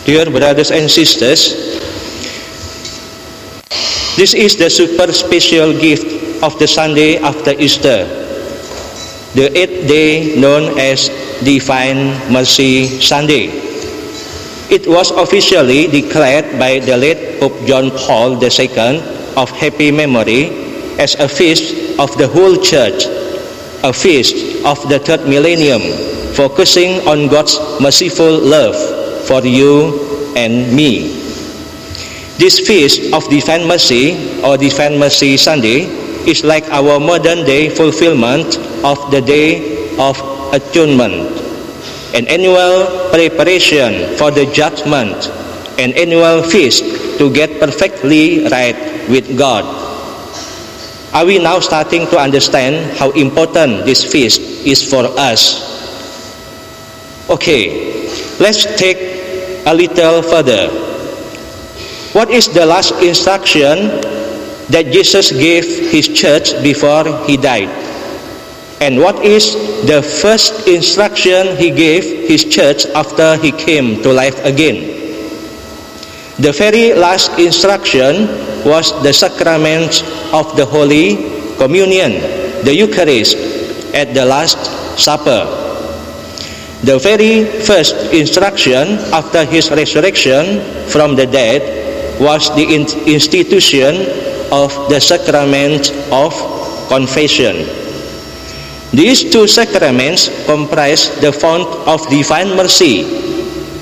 Dear brothers and sisters, this is the super special gift of the Sunday after Easter, the 8th day known as Divine Mercy Sunday. It was officially declared by the late Pope John Paul II of happy memory as a feast of the whole Church, a feast of the third millennium, focusing on God's merciful love for you and me. This feast of Divine Mercy or Divine Mercy Sunday is like our modern day fulfillment of the Day of Atonement, an annual preparation for the judgment, an annual feast to get perfectly right with God. Are we now starting to understand how important this feast is for us? Okay, let's take a little further. What is the last instruction that Jesus gave his church before he died? And what is the first instruction he gave his church after he came to life again? The very last instruction was the sacrament of the Holy Communion, the Eucharist, at the Last Supper. The very first instruction after his resurrection from the dead was the institution of the sacrament of confession. These two sacraments comprise the font of divine mercy,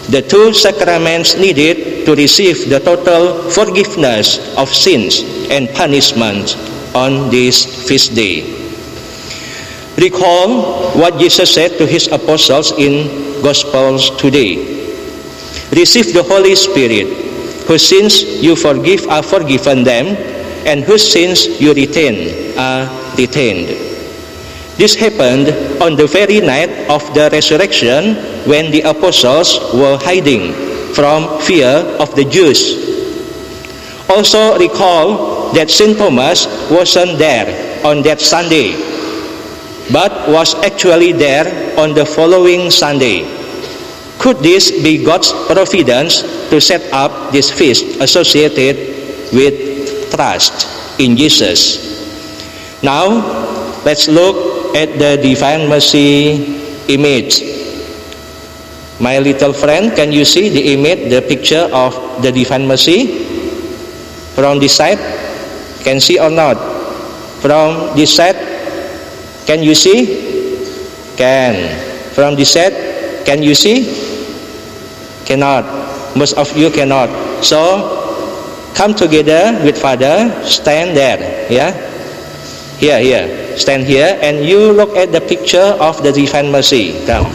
the two sacraments needed to receive the total forgiveness of sins and punishment on this feast day. Recall what Jesus said to his apostles in Gospels today. Receive the Holy Spirit, whose sins you forgive are forgiven them, and whose sins you retain are retained. This happened on the very night of the resurrection when the apostles were hiding from fear of the Jews. Also recall that St. Thomas wasn't there on that Sunday, but was actually there on the following Sunday. Could this be God's providence to set up this feast associated with trust in Jesus? Now, let's look at the Divine Mercy image. My little friend, can you see the image, the picture of the Divine Mercy? From this side, can see or not? From this side, can you see? Can. From this side, can you see? Cannot. Most of you cannot. So, come together with Father, stand there, yeah? Here, stand here, and you look at the picture of the Divine Mercy. Come.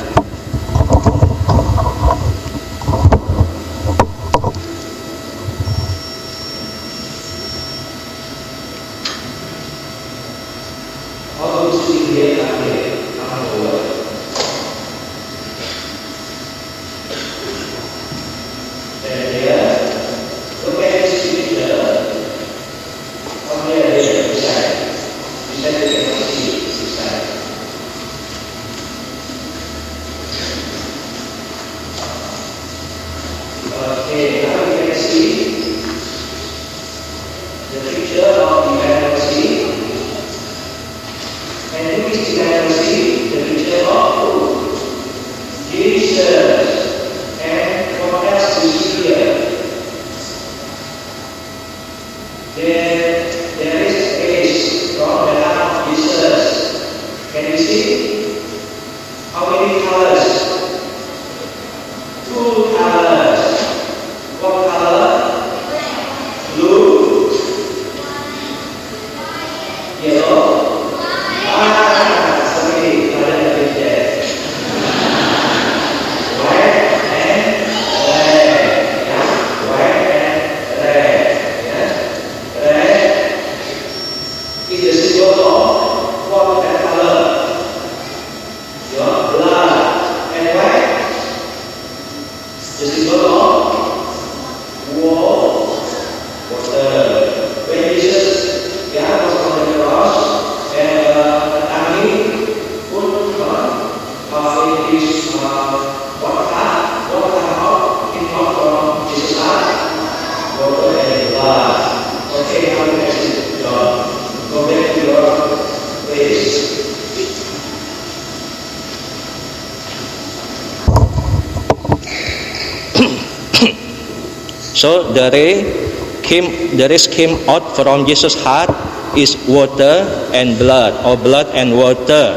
So the rays came out from Jesus' heart is water and blood, or blood and water.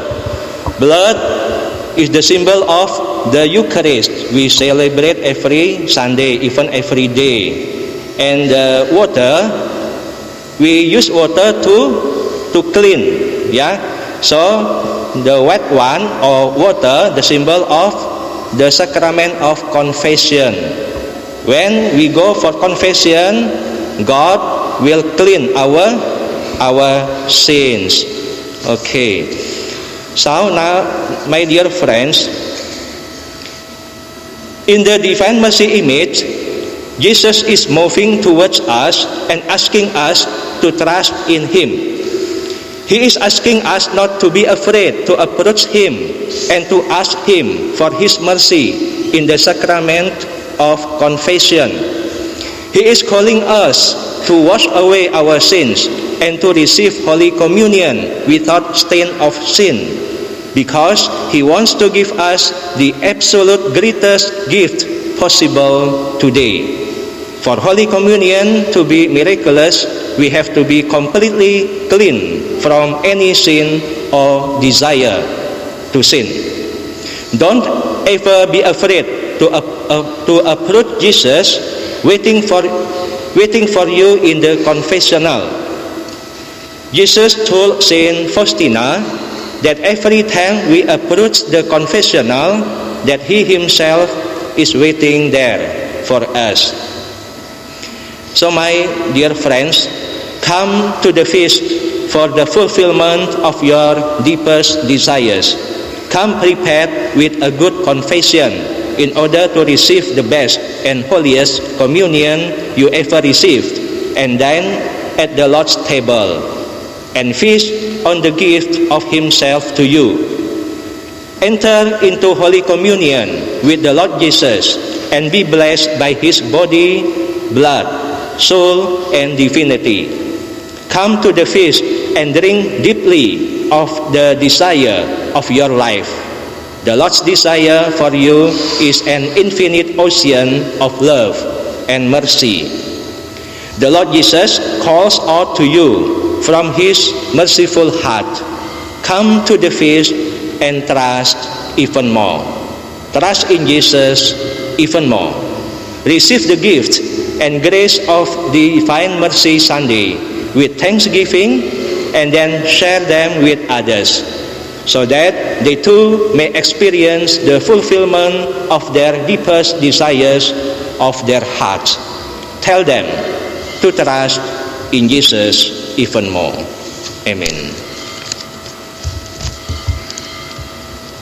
Blood is the symbol of the Eucharist. We celebrate every Sunday, even every day. And water, we use water to clean. Yeah. So the wet one, or water, the symbol of the sacrament of confession. When we go for confession, God will clean our sins. Okay. So now, my dear friends, in the Divine Mercy image, Jesus is moving towards us and asking us to trust in Him. He is asking us not to be afraid to approach Him and to ask Him for His mercy in the sacrament of confession. He is calling us to wash away our sins and to receive Holy Communion without stain of sin, because He wants to give us the absolute greatest gift possible today. For Holy Communion to be miraculous, we have to be completely clean from any sin or desire to sin. Don't ever be afraid to approach Jesus waiting for you in the confessional. Jesus told Saint Faustina that every time we approach the confessional, that He Himself is waiting there for us. So my dear friends, come to the feast for the fulfillment of your deepest desires. Come prepared with a good confession in order to receive the best and holiest communion you ever received, and then at the Lord's table, and feast on the gift of Himself to you. Enter into Holy Communion with the Lord Jesus and be blessed by His body, blood, soul, and divinity. Come to the feast and drink deeply of the desire of your life. The Lord's desire for you is an infinite ocean of love and mercy. The Lord Jesus calls out to you from His merciful heart. Come to the feast and trust even more. Trust in Jesus even more. Receive the gift and grace of the Divine Mercy Sunday with thanksgiving, and then share them with others, so that they too may experience the fulfillment of their deepest desires of their hearts. Tell them to trust in Jesus even more. Amen.